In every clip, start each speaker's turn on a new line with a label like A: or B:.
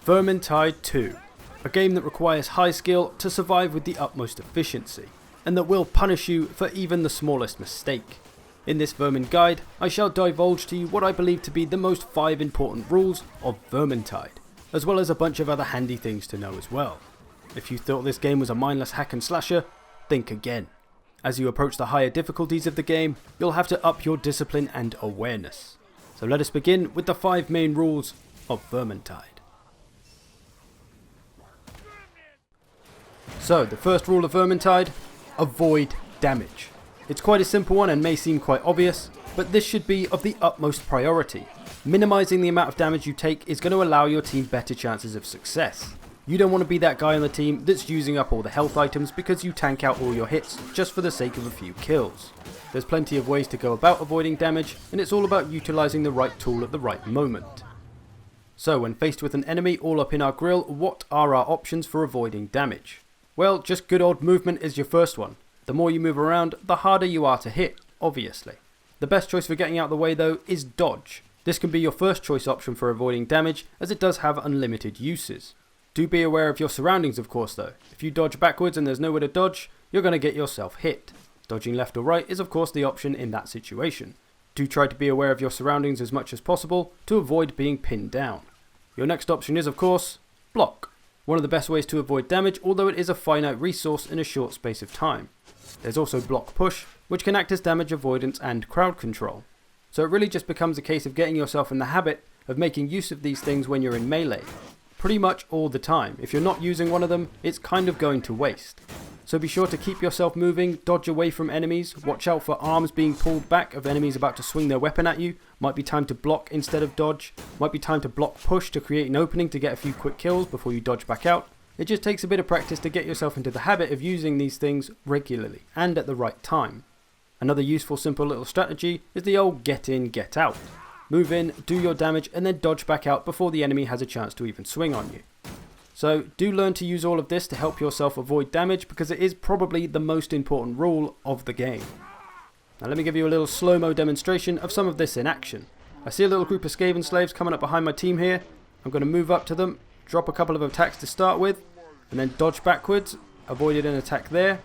A: Vermintide 2, a game that requires high skill to survive with the utmost efficiency, and that will punish you for even the smallest mistake. In this Vermin guide, I shall divulge to you what I believe to be the most 5 important rules of Vermintide, as well as a bunch of other handy things to know as well. If you thought this game was a mindless hack and slasher, think again. As you approach the higher difficulties of the game, you'll have to up your discipline and awareness. So let us begin with the 5 main rules of Vermintide. So, the first rule of Vermintide, avoid damage. It's quite a simple one and may seem quite obvious, but this should be of the utmost priority. Minimizing the amount of damage you take is going to allow your team better chances of success. You don't want to be that guy on the team that's using up all the health items because you tank out all your hits just for the sake of a few kills. There's plenty of ways to go about avoiding damage, and it's all about utilizing the right tool at the right moment. So, when faced with an enemy all up in our grill, what are our options for avoiding damage? Well, just good old movement is your first one. The more you move around, the harder you are to hit, obviously. The best choice for getting out of the way though is dodge. This can be your first choice option for avoiding damage, as it does have unlimited uses. Do be aware of your surroundings of course though. If you dodge backwards and there's nowhere to dodge, you're going to get yourself hit. Dodging left or right is of course the option in that situation. Do try to be aware of your surroundings as much as possible to avoid being pinned down. Your next option is of course, block. One of the best ways to avoid damage, although it is a finite resource in a short space of time. There's also block push, which can act as damage avoidance and crowd control. So it really just becomes a case of getting yourself in the habit of making use of these things when you're in melee. Pretty much all the time. If you're not using one of them, it's kind of going to waste. So be sure to keep yourself moving, dodge away from enemies, watch out for arms being pulled back of enemies about to swing their weapon at you. Might be time to block instead of dodge. Might be time to block push to create an opening to get a few quick kills before you dodge back out. It just takes a bit of practice to get yourself into the habit of using these things regularly and at the right time. Another useful simple little strategy is the old get in, get out. Move in, do your damage and then dodge back out before the enemy has a chance to even swing on you. So do learn to use all of this to help yourself avoid damage because it is probably the most important rule of the game. Now let me give you a little slow-mo demonstration of some of this in action. I see a little group of Skaven slaves coming up behind my team here. I'm going to move up to them, drop a couple of attacks to start with, and then dodge backwards, avoided an attack there,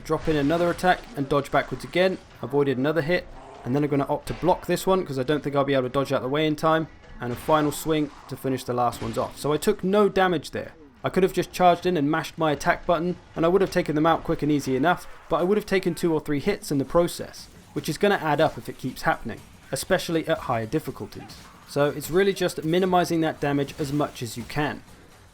A: drop in another attack and dodge backwards again, avoided another hit, and then I'm going to opt to block this one because I don't think I'll be able to dodge out of the way in time, and a final swing to finish the last ones off. So I took no damage there. I could have just charged in and mashed my attack button and I would have taken them out quick and easy enough, but I would have taken 2 or 3 hits in the process, which is going to add up if it keeps happening, especially at higher difficulties. So it's really just minimizing that damage as much as you can.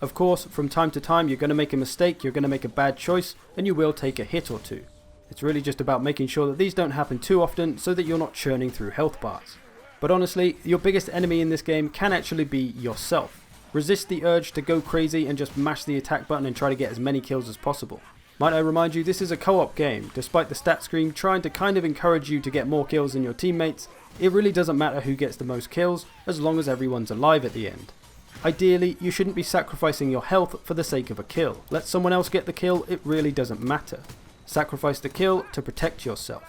A: Of course, from time to time you're going to make a mistake, you're going to make a bad choice, and you will take a hit or two. It's really just about making sure that these don't happen too often so that you're not churning through health bars. But honestly, your biggest enemy in this game can actually be yourself. Resist the urge to go crazy and just mash the attack button and try to get as many kills as possible. Might I remind you, this is a co-op game. Despite the stat screen trying to kind of encourage you to get more kills than your teammates, it really doesn't matter who gets the most kills as long as everyone's alive at the end. Ideally, you shouldn't be sacrificing your health for the sake of a kill. Let someone else get the kill, it really doesn't matter. Sacrifice the kill to protect yourself.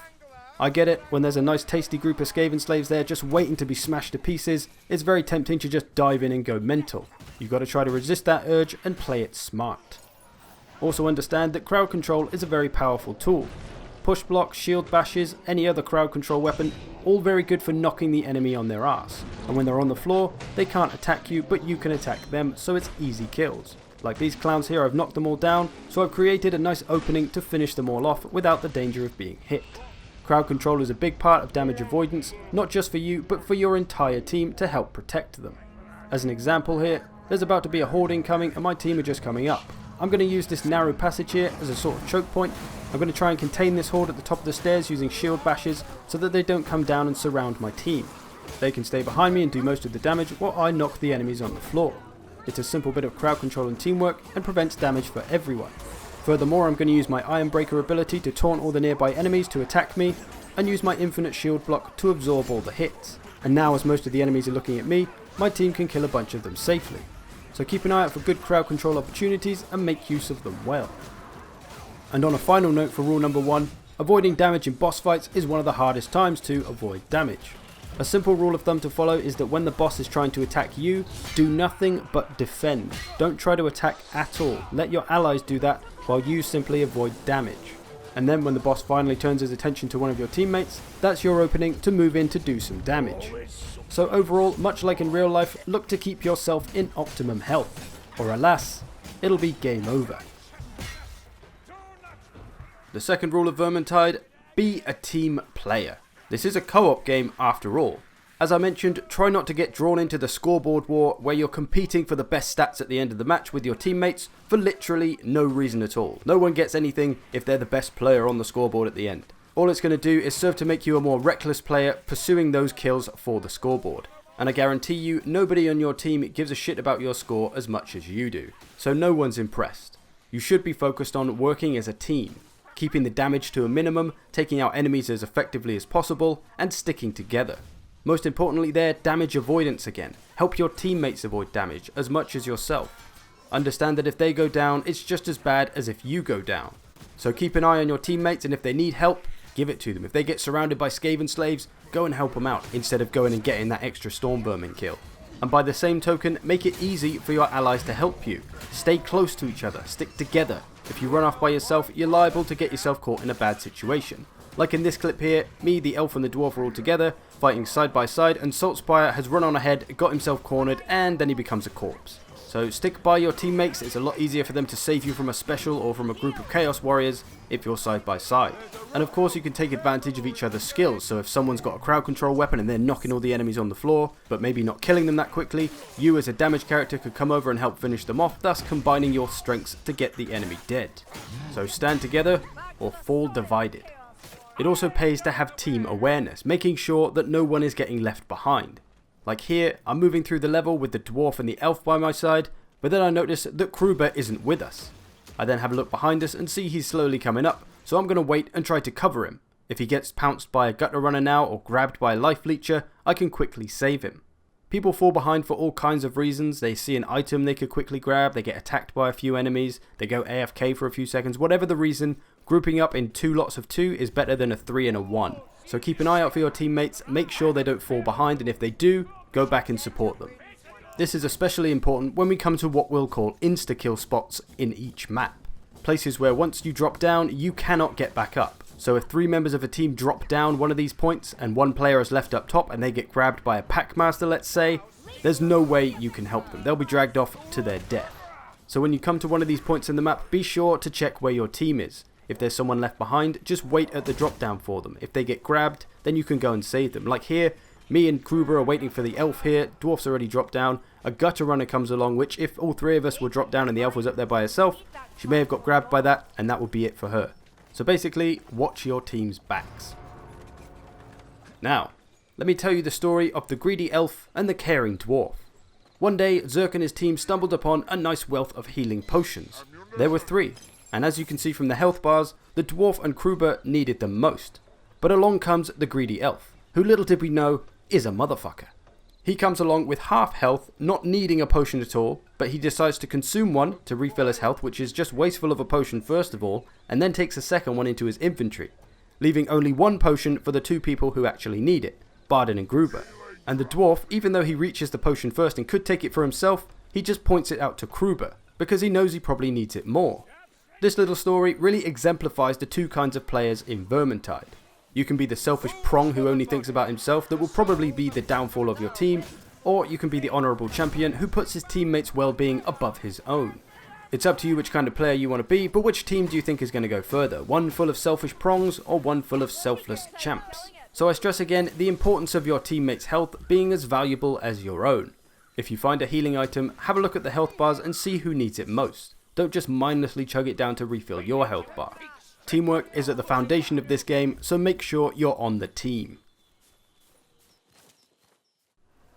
A: I get it, when there's a nice tasty group of Skaven slaves there just waiting to be smashed to pieces, it's very tempting to just dive in and go mental. You've got to try to resist that urge and play it smart. Also understand that crowd control is a very powerful tool. Push blocks, shield bashes, any other crowd control weapon, all very good for knocking the enemy on their ass. And when they're on the floor, they can't attack you, but you can attack them, so it's easy kills. Like these clowns here, I've knocked them all down, so I've created a nice opening to finish them all off without the danger of being hit. Crowd control is a big part of damage avoidance, not just for you, but for your entire team to help protect them. As an example here, there's about to be a horde incoming and my team are just coming up. I'm going to use this narrow passage here as a sort of choke point. I'm going to try and contain this horde at the top of the stairs using shield bashes so that they don't come down and surround my team. They can stay behind me and do most of the damage while I knock the enemies on the floor. It's a simple bit of crowd control and teamwork and prevents damage for everyone. Furthermore, I'm going to use my Iron Breaker ability to taunt all the nearby enemies to attack me, and use my infinite shield block to absorb all the hits. And now as most of the enemies are looking at me, my team can kill a bunch of them safely. So keep an eye out for good crowd control opportunities and make use of them well. And on a final note for rule number 1, avoiding damage in boss fights is one of the hardest times to avoid damage. A simple rule of thumb to follow is that when the boss is trying to attack you, do nothing but defend. Don't try to attack at all. Let your allies do that while you simply avoid damage. And then when the boss finally turns his attention to one of your teammates, that's your opening to move in to do some damage. So overall, much like in real life, look to keep yourself in optimum health, or alas, it'll be game over. The second rule of Vermintide, be a team player. This is a co-op game after all. As I mentioned, try not to get drawn into the scoreboard war where you're competing for the best stats at the end of the match with your teammates for literally no reason at all. No one gets anything if they're the best player on the scoreboard at the end. All it's going to do is serve to make you a more reckless player pursuing those kills for the scoreboard. And I guarantee you, nobody on your team gives a shit about your score as much as you do. So no one's impressed. You should be focused on working as a team, keeping the damage to a minimum, taking out enemies as effectively as possible, and sticking together. Most importantly there, damage avoidance again. Help your teammates avoid damage as much as yourself. Understand that if they go down, it's just as bad as if you go down. So keep an eye on your teammates, and if they need help, give it to them. If they get surrounded by Skaven slaves, go and help them out instead of going and getting that extra storm vermin kill. And by the same token, make it easy for your allies to help you. Stay close to each other, stick together. If you run off by yourself, you're liable to get yourself caught in a bad situation. Like in this clip here, me, the elf and the dwarf are all together, fighting side by side, and Saltspire has run on ahead, got himself cornered, and then he becomes a corpse. So stick by your teammates. It's a lot easier for them to save you from a special or from a group of chaos warriors if you're side by side. And of course you can take advantage of each other's skills, so if someone's got a crowd control weapon and they're knocking all the enemies on the floor, but maybe not killing them that quickly, you as a damage character could come over and help finish them off, thus combining your strengths to get the enemy dead. So stand together or fall divided. It also pays to have team awareness, making sure that no one is getting left behind. Like here, I'm moving through the level with the dwarf and the elf by my side, but then I notice that Kruber isn't with us. I then have a look behind us and see he's slowly coming up, so I'm going to wait and try to cover him. If he gets pounced by a gutter runner now or grabbed by a life leecher, I can quickly save him. People fall behind for all kinds of reasons. They see an item they could quickly grab, they get attacked by a few enemies, they go AFK for a few seconds, whatever the reason, grouping up in 2 lots of 2 is better than a 3 and a 1. So keep an eye out for your teammates, make sure they don't fall behind, and if they do, go back and support them. This is especially important when we come to what we'll call insta-kill spots in each map. Places where once you drop down, you cannot get back up. So if 3 members of a team drop down one of these points and 1 player is left up top and they get grabbed by a packmaster, let's say, there's no way you can help them. They'll be dragged off to their death. So when you come to one of these points in the map, be sure to check where your team is. If there's someone left behind, just wait at the drop down for them. If they get grabbed, then you can go and save them. Like here, me and Kruber are waiting for the elf here, dwarf's already dropped down, a gutter runner comes along, which if all 3 of us were dropped down and the elf was up there by herself, she may have got grabbed by that, and that would be it for her. So basically, watch your team's backs. Now, let me tell you the story of the greedy elf and the caring dwarf. One day, Zerk and his team stumbled upon a nice wealth of healing potions. There were 3, and as you can see from the health bars, the dwarf and Kruber needed them most. But along comes the greedy elf, who little did we know is a motherfucker. He comes along with half health, not needing a potion at all, but he decides to consume one to refill his health, which is just wasteful of a potion first of all, and then takes a second one into his inventory, leaving only 1 potion for the 2 people who actually need it, Bardin and Gruber. And the dwarf, even though he reaches the potion first and could take it for himself, he just points it out to Kruber, because he knows he probably needs it more. This little story really exemplifies the 2 kinds of players in Vermintide. You can be the selfish prong who only thinks about himself, that will probably be the downfall of your team, or you can be the honourable champion who puts his teammates' well-being above his own. It's up to you which kind of player you want to be, but which team do you think is going to go further? One full of selfish prongs, or one full of selfless champs? So I stress again the importance of your teammates' health being as valuable as your own. If you find a healing item, have a look at the health bars and see who needs it most. Don't just mindlessly chug it down to refill your health bar. Teamwork is at the foundation of this game, so make sure you're on the team.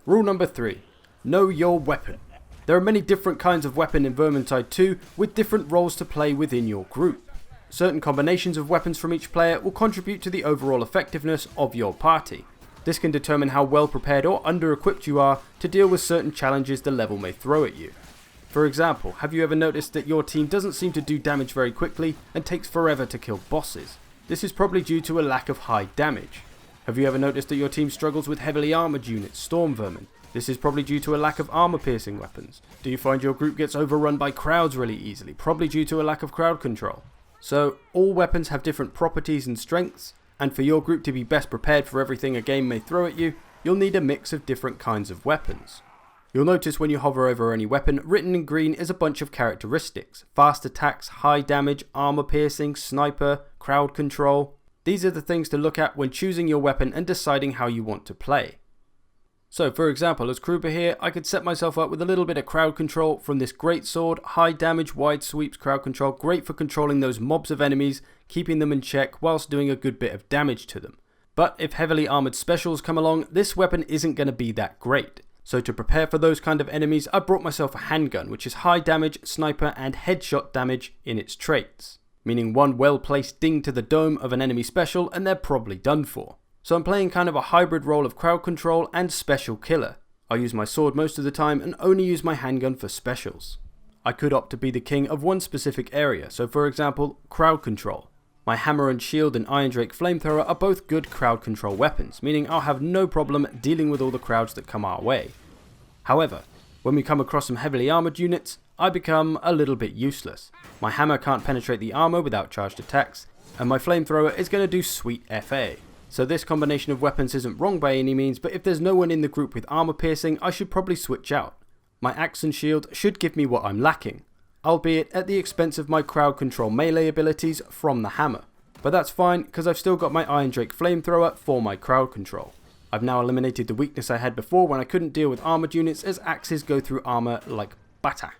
A: Rule number 3. Know your weapon. There are many different kinds of weapon in Vermintide 2 with different roles to play within your group. Certain combinations of weapons from each player will contribute to the overall effectiveness of your party. This can determine how well prepared or under-equipped you are to deal with certain challenges the level may throw at you. For example, have you ever noticed that your team doesn't seem to do damage very quickly and takes forever to kill bosses? This is probably due to a lack of high damage. Have you ever noticed that your team struggles with heavily armoured units, storm vermin? This is probably due to a lack of armour-piercing weapons. Do you find your group gets overrun by crowds really easily? Probably due to a lack of crowd control. So, all weapons have different properties and strengths, and for your group to be best prepared for everything a game may throw at you, you'll need a mix of different kinds of weapons. You'll notice when you hover over any weapon, written in green is a bunch of characteristics. Fast attacks, high damage, armour-piercing, sniper, crowd control. These are the things to look at when choosing your weapon and deciding how you want to play. So for example, as Kruber here, I could set myself up with a little bit of crowd control from this great sword, high damage, wide sweeps, crowd control, great for controlling those mobs of enemies, keeping them in check whilst doing a good bit of damage to them. But if heavily armoured specials come along, this weapon isn't going to be that great. So to prepare for those kind of enemies, I brought myself a handgun, which is high damage, sniper and headshot damage in its traits. Meaning one well placed ding to the dome of an enemy special and they're probably done for. So I'm playing kind of a hybrid role of crowd control and special killer. I use my sword most of the time and only use my handgun for specials. I could opt to be the king of one specific area, so for example, crowd control. My hammer and shield and Iron Drake flamethrower are both good crowd control weapons, meaning I'll have no problem dealing with all the crowds that come our way. However, when we come across some heavily armoured units, I become a little bit useless. My hammer can't penetrate the armour without charged attacks, and my flamethrower is going to do sweet FA. So this combination of weapons isn't wrong by any means, but if there's no one in the group with armor piercing, I should probably switch out. My axe and shield should give me what I'm lacking, albeit at the expense of my crowd control melee abilities from the hammer. But that's fine, because I've still got my Iron Drake flamethrower for my crowd control. I've now eliminated the weakness I had before when I couldn't deal with armored units, as axes go through armor like butter.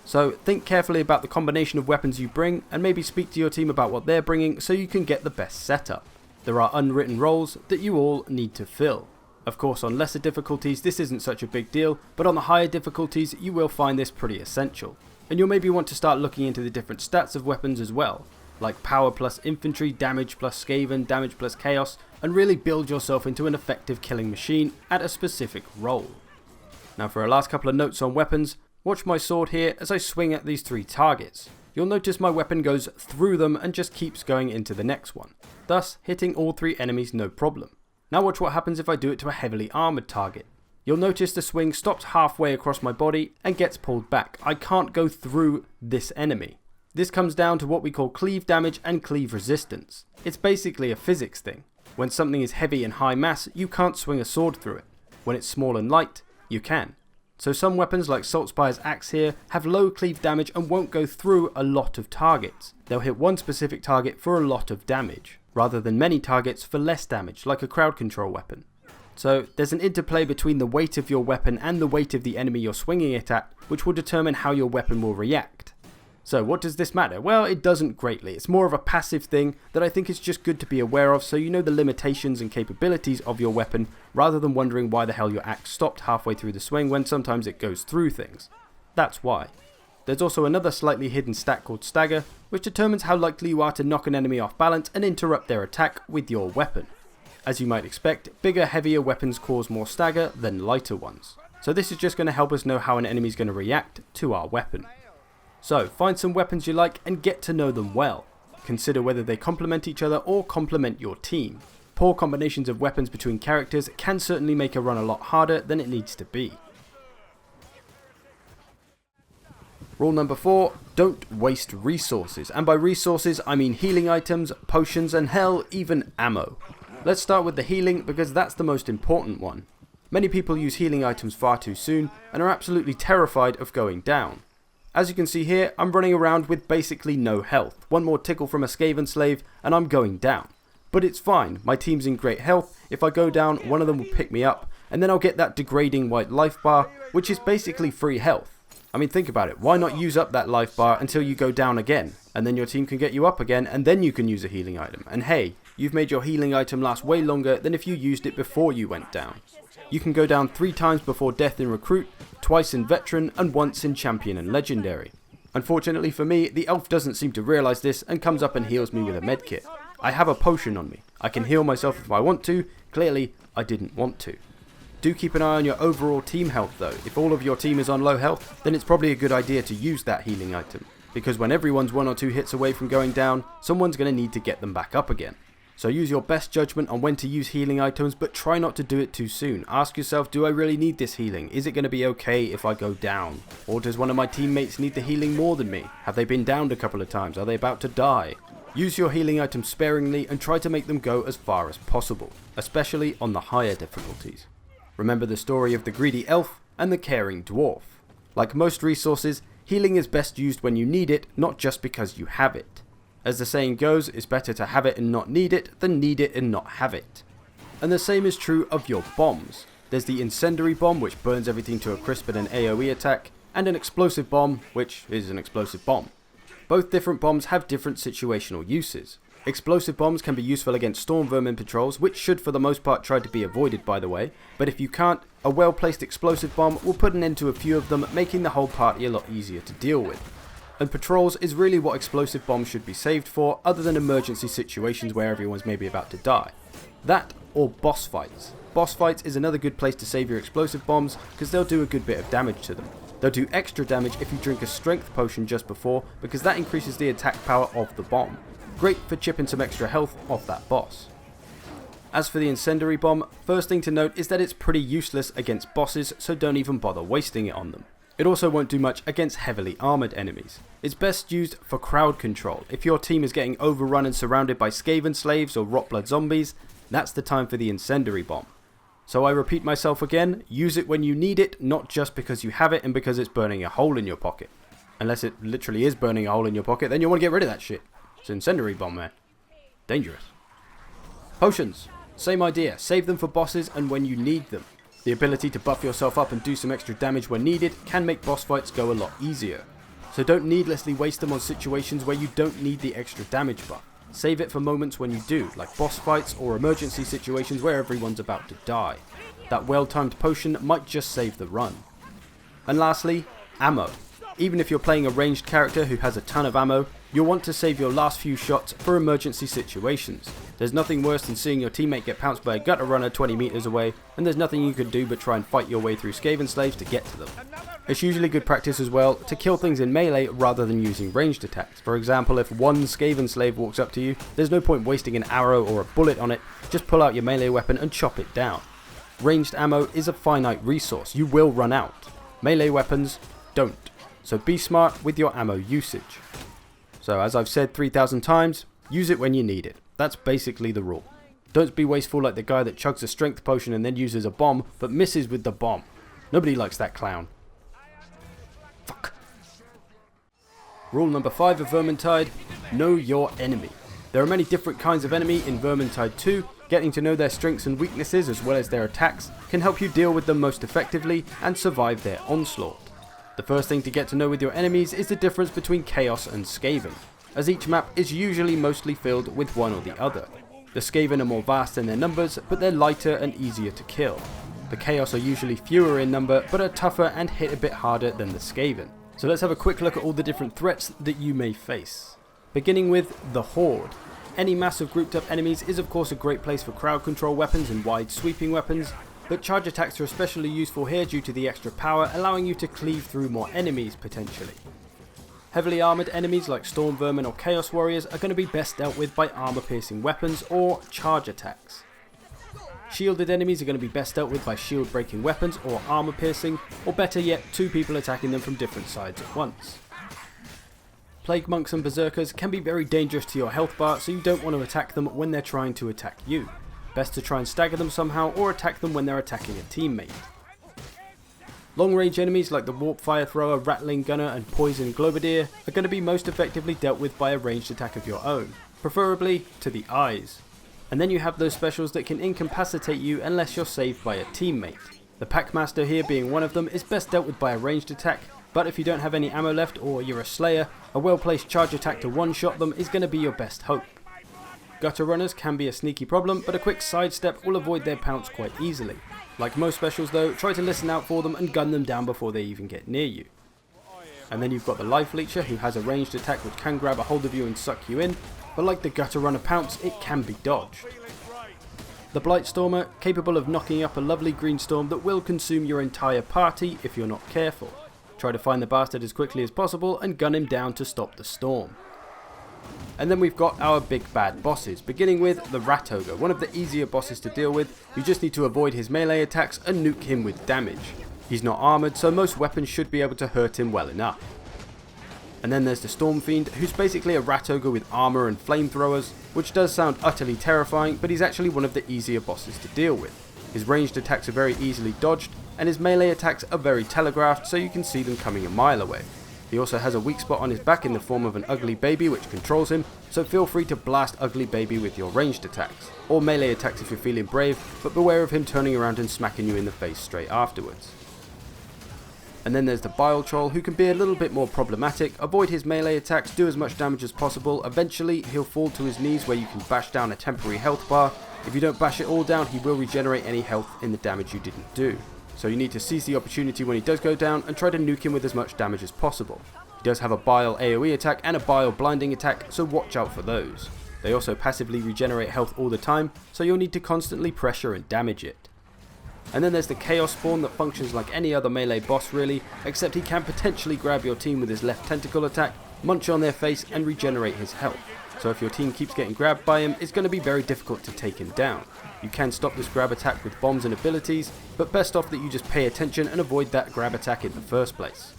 A: So think carefully about the combination of weapons you bring, and maybe speak to your team about what they're bringing so you can get the best setup. There are unwritten roles that you all need to fill. Of course, on lesser difficulties this isn't such a big deal, but on the higher difficulties you will find this pretty essential. And you'll maybe want to start looking into the different stats of weapons as well, like power plus infantry, damage plus Skaven, damage plus chaos, and really build yourself into an effective killing machine at a specific role. Now for our last couple of notes on weapons, watch my sword here as I swing at these 3 targets. You'll notice my weapon goes through them and just keeps going into the next one, thus hitting all 3 enemies no problem. Now watch what happens if I do it to a heavily armoured target. You'll notice the swing stops halfway across my body and gets pulled back. I can't go through this enemy. This comes down to what we call cleave damage and cleave resistance. It's basically a physics thing. When something is heavy and high mass, you can't swing a sword through it. When it's small and light, you can. So some weapons like Saltspire's axe here have low cleave damage and won't go through a lot of targets. They'll hit one specific target for a lot of damage, rather than many targets for less damage, like a crowd control weapon. So there's an interplay between the weight of your weapon and the weight of the enemy you're swinging it at, which will determine how your weapon will react. So what does this matter? Well, it doesn't greatly. It's more of a passive thing that I think is just good to be aware of so you know the limitations and capabilities of your weapon rather than wondering why the hell your axe stopped halfway through the swing when sometimes it goes through things. That's why. There's also another slightly hidden stat called stagger, which determines how likely you are to knock an enemy off balance and interrupt their attack with your weapon. As you might expect, bigger, heavier weapons cause more stagger than lighter ones. So this is just going to help us know how an enemy is going to react to our weapon. So, find some weapons you like and get to know them well. Consider whether they complement each other or complement your team. Poor combinations of weapons between characters can certainly make a run a lot harder than it needs to be. Rule number 4, don't waste resources. And by resources I mean healing items, potions and hell, even ammo. Let's start with the healing because that's the most important one. Many people use healing items far too soon and are absolutely terrified of going down. As you can see here, I'm running around with basically no health. One more tickle from a Skaven slave and I'm going down. But it's fine, my team's in great health. If I go down, one of them will pick me up and then I'll get that degrading white life bar, which is basically free health. I mean, think about it, why not use up that life bar until you go down again? And then your team can get you up again and then you can use a healing item. And hey, you've made your healing item last way longer than if you used it before you went down. You can go down 3 times before death in Recruit, twice in Veteran, and once in Champion and Legendary. Unfortunately for me, the elf doesn't seem to realise this and comes up and heals me with a medkit. I have a potion on me. I can heal myself if I want to. Clearly, I didn't want to. Do keep an eye on your overall team health though. If all of your team is on low health, then it's probably a good idea to use that healing item. Because when everyone's 1 or 2 hits away from going down, someone's going to need to get them back up again. So use your best judgment on when to use healing items, but try not to do it too soon. Ask yourself, do I really need this healing? Is it going to be okay if I go down? Or does one of my teammates need the healing more than me? Have they been downed a couple of times? Are they about to die? Use your healing items sparingly and try to make them go as far as possible, especially on the higher difficulties. Remember the story of the greedy elf and the caring dwarf. Like most resources, healing is best used when you need it, not just because you have it. As the saying goes, it's better to have it and not need it than need it and not have it. And the same is true of your bombs. There's the incendiary bomb, which burns everything to a crisp in an AoE attack, and an explosive bomb, which is an explosive bomb. Both different bombs have different situational uses. Explosive bombs can be useful against storm vermin patrols, which should for the most part try to be avoided by the way, but if you can't, a well placed explosive bomb will put an end to a few of them, making the whole party a lot easier to deal with. And patrols is really what explosive bombs should be saved for, other than emergency situations where everyone's maybe about to die. That or boss fights. Boss fights is another good place to save your explosive bombs because they'll do a good bit of damage to them. They'll do extra damage if you drink a strength potion just before, because that increases the attack power of the bomb. Great for chipping some extra health off that boss. As for the incendiary bomb, first thing to note is that it's pretty useless against bosses, so don't even bother wasting it on them. It also won't do much against heavily armoured enemies. It's best used for crowd control. If your team is getting overrun and surrounded by Skaven slaves or rot blood zombies, that's the time for the incendiary bomb. So I repeat myself again, use it when you need it, not just because you have it and because it's burning a hole in your pocket. Unless it literally is burning a hole in your pocket, then you want to get rid of that shit. It's an incendiary bomb, man. Dangerous. Potions. Same idea, save them for bosses and when you need them. The ability to buff yourself up and do some extra damage when needed can make boss fights go a lot easier. So don't needlessly waste them on situations where you don't need the extra damage buff. Save it for moments when you do, like boss fights or emergency situations where everyone's about to die. That well-timed potion might just save the run. And lastly, ammo. Even if you're playing a ranged character who has a ton of ammo, you'll want to save your last few shots for emergency situations. There's nothing worse than seeing your teammate get pounced by a gutter runner 20 meters away, and there's nothing you can do but try and fight your way through Skaven slaves to get to them. It's usually good practice as well to kill things in melee rather than using ranged attacks. For example, if one Skaven slave walks up to you, there's no point wasting an arrow or a bullet on it, just pull out your melee weapon and chop it down. Ranged ammo is a finite resource, you will run out. Melee weapons don't. So be smart with your ammo usage. So as I've said 3,000 times, use it when you need it. That's basically the rule. Don't be wasteful like the guy that chugs a strength potion and then uses a bomb, but misses with the bomb. Nobody likes that clown. Fuck. Rule number 5 of Vermintide, know your enemy. There are many different kinds of enemy in Vermintide 2. Getting to know their strengths and weaknesses as well as their attacks can help you deal with them most effectively and survive their onslaught. The first thing to get to know with your enemies is the difference between Chaos and Skaven, as each map is usually mostly filled with one or the other. The Skaven are more vast in their numbers, but they're lighter and easier to kill. The Chaos are usually fewer in number, but are tougher and hit a bit harder than the Skaven. So let's have a quick look at all the different threats that you may face. Beginning with the Horde. Any mass of grouped up enemies is of course a great place for crowd control weapons and wide sweeping weapons, but charge attacks are especially useful here due to the extra power, allowing you to cleave through more enemies potentially. Heavily armoured enemies like Storm Vermin or Chaos Warriors are going to be best dealt with by armour piercing weapons or charge attacks. Shielded enemies are going to be best dealt with by shield breaking weapons or armour piercing, or better yet, 2 people attacking them from different sides at once. Plague Monks and Berserkers can be very dangerous to your health bar, so you don't want to attack them when they're trying to attack you. Best to try and stagger them somehow or attack them when they're attacking a teammate. Long range enemies like the Warp Fire Thrower, Rattling Gunner and Poison Globadier are going to be most effectively dealt with by a ranged attack of your own, preferably to the eyes. And then you have those specials that can incapacitate you unless you're saved by a teammate. The Packmaster here being one of them is best dealt with by a ranged attack, but if you don't have any ammo left or you're a Slayer, a well placed charge attack to one-shot them is going to be your best hope. Gutter runners can be a sneaky problem, but a quick sidestep will avoid their pounce quite easily. Like most specials though, try to listen out for them and gun them down before they even get near you. And then you've got the Life Leecher who has a ranged attack which can grab a hold of you and suck you in, but like the Gutter Runner pounce, it can be dodged. The Blightstormer, capable of knocking up a lovely green storm that will consume your entire party if you're not careful. Try to find the bastard as quickly as possible and gun him down to stop the storm. And then we've got our big bad bosses, beginning with the Rat Ogre, one of the easier bosses to deal with. You just need to avoid his melee attacks and nuke him with damage. He's not armoured, so most weapons should be able to hurt him well enough. And then there's the Storm Fiend, who's basically a Rat Ogre with armour and flamethrowers, which does sound utterly terrifying, but he's actually one of the easier bosses to deal with. His ranged attacks are very easily dodged, and his melee attacks are very telegraphed, so you can see them coming a mile away. He also has a weak spot on his back in the form of an ugly baby which controls him, so feel free to blast ugly baby with your ranged attacks, or melee attacks if you're feeling brave, but beware of him turning around and smacking you in the face straight afterwards. And then there's the Bile Troll, who can be a little bit more problematic. Avoid his melee attacks, do as much damage as possible. Eventually he'll fall to his knees where you can bash down a temporary health bar. If you don't bash it all down, he will regenerate any health in the damage you didn't do. So you need to seize the opportunity when he does go down and try to nuke him with as much damage as possible. He does have a Bile AoE attack and a Bile blinding attack, so watch out for those. They also passively regenerate health all the time, so you'll need to constantly pressure and damage it. And then there's the Chaos Spawn that functions like any other melee boss really, except he can potentially grab your team with his left tentacle attack, munch on their face and regenerate his health. So if your team keeps getting grabbed by him, it's going to be very difficult to take him down. You can stop this grab attack with bombs and abilities, but best off that you just pay attention and avoid that grab attack in the first place.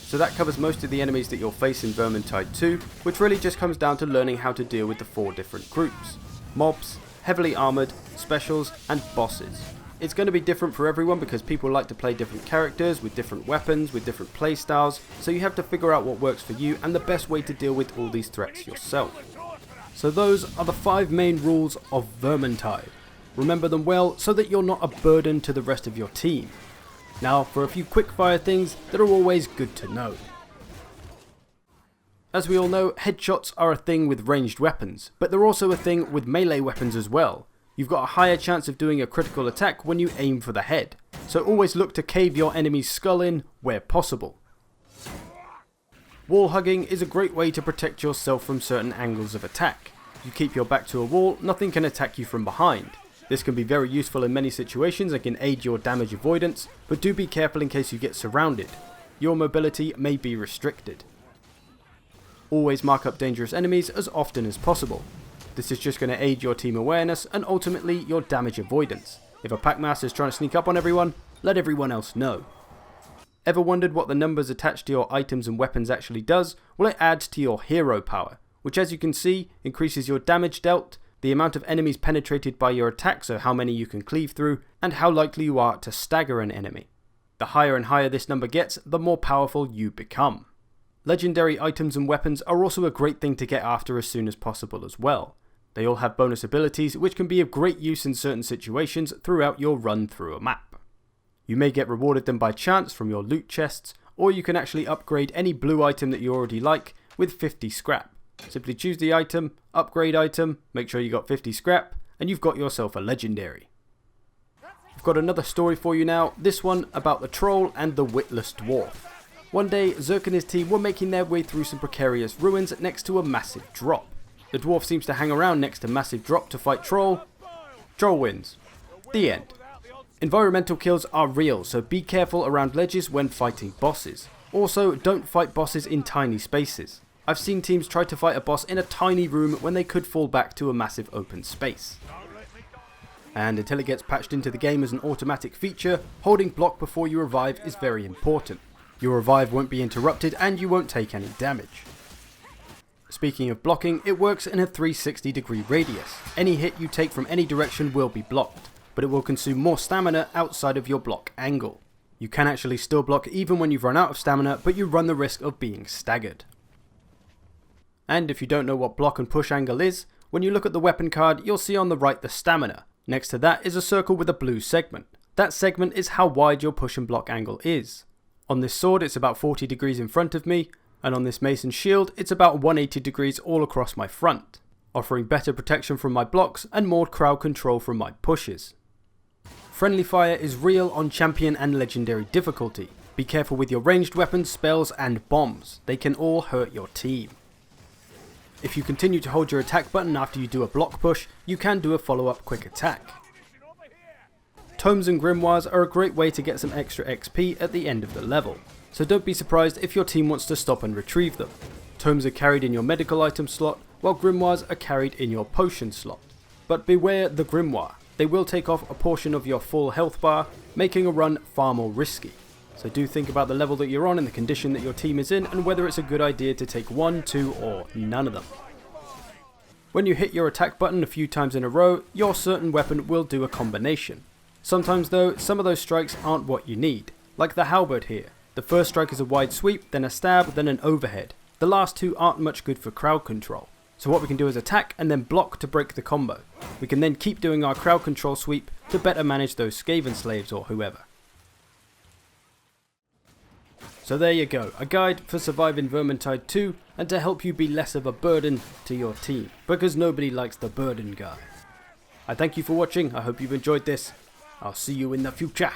A: So that covers most of the enemies that you'll face in Vermintide 2, which really just comes down to learning how to deal with the 4 different groups: mobs, heavily armoured, specials, and bosses. It's going to be different for everyone because people like to play different characters with different weapons, with different playstyles, so you have to figure out what works for you and the best way to deal with all these threats yourself. So those are the 5 main rules of Vermintide. Remember them well so that you're not a burden to the rest of your team. Now for a few quick fire things that are always good to know. As we all know, headshots are a thing with ranged weapons, but they're also a thing with melee weapons as well. You've got a higher chance of doing a critical attack when you aim for the head, so always look to cave your enemy's skull in where possible. Wall hugging is a great way to protect yourself from certain angles of attack. If you keep your back to a wall, nothing can attack you from behind. This can be very useful in many situations and can aid your damage avoidance, but do be careful in case you get surrounded. Your mobility may be restricted. Always mark up dangerous enemies as often as possible. This is just going to aid your team awareness and ultimately your damage avoidance. If a packmaster is trying to sneak up on everyone, let everyone else know. Ever wondered what the numbers attached to your items and weapons actually does? Well, it adds to your hero power, which as you can see increases your damage dealt, the amount of enemies penetrated by your attack, so how many you can cleave through, and how likely you are to stagger an enemy. The higher and higher this number gets, the more powerful you become. Legendary items and weapons are also a great thing to get after as soon as possible as well. They all have bonus abilities which can be of great use in certain situations throughout your run through a map. You may get rewarded them by chance from your loot chests, or you can actually upgrade any blue item that you already like with 50 scrap. Simply choose the item, upgrade item, make sure you got 50 scrap, and you've got yourself a legendary. I've got another story for you now, this one about the troll and the witless dwarf. One day, Zerk and his team were making their way through some precarious ruins next to a massive drop. The dwarf seems to hang around next to massive drop to fight troll. Troll wins. The end. Environmental kills are real, so be careful around ledges when fighting bosses. Also, don't fight bosses in tiny spaces. I've seen teams try to fight a boss in a tiny room when they could fall back to a massive open space. And until it gets patched into the game as an automatic feature, holding block before you revive is very important. Your revive won't be interrupted and you won't take any damage. Speaking of blocking, it works in a 360-degree radius. Any hit you take from any direction will be blocked, but it will consume more stamina outside of your block angle. You can actually still block even when you've run out of stamina, but you run the risk of being staggered. And if you don't know what block and push angle is, when you look at the weapon card, you'll see on the right the stamina. Next to that is a circle with a blue segment. That segment is how wide your push and block angle is. On this sword it's about 40 degrees in front of me, and on this mason shield it's about 180 degrees all across my front, offering better protection from my blocks and more crowd control from my pushes. Friendly fire is real on champion and legendary difficulty. Be careful with your ranged weapons, spells and bombs. They can all hurt your team. If you continue to hold your attack button after you do a block push, you can do a follow-up quick attack. Tomes and grimoires are a great way to get some extra XP at the end of the level, so don't be surprised if your team wants to stop and retrieve them. Tomes are carried in your medical item slot, while grimoires are carried in your potion slot. But beware the grimoire, they will take off a portion of your full health bar, making a run far more risky. So do think about the level that you're on and the condition that your team is in, and whether it's a good idea to take one, two, or none of them. When you hit your attack button a few times in a row, your certain weapon will do a combination. Sometimes though, some of those strikes aren't what you need, like the halberd here. The first strike is a wide sweep, then a stab, then an overhead. The last two aren't much good for crowd control. So what we can do is attack and then block to break the combo. We can then keep doing our crowd control sweep to better manage those Skaven slaves or whoever. So there you go, a guide for surviving Vermintide 2 and to help you be less of a burden to your team, because nobody likes the burden guy. I thank you for watching, I hope you've enjoyed this. I'll see you in the future.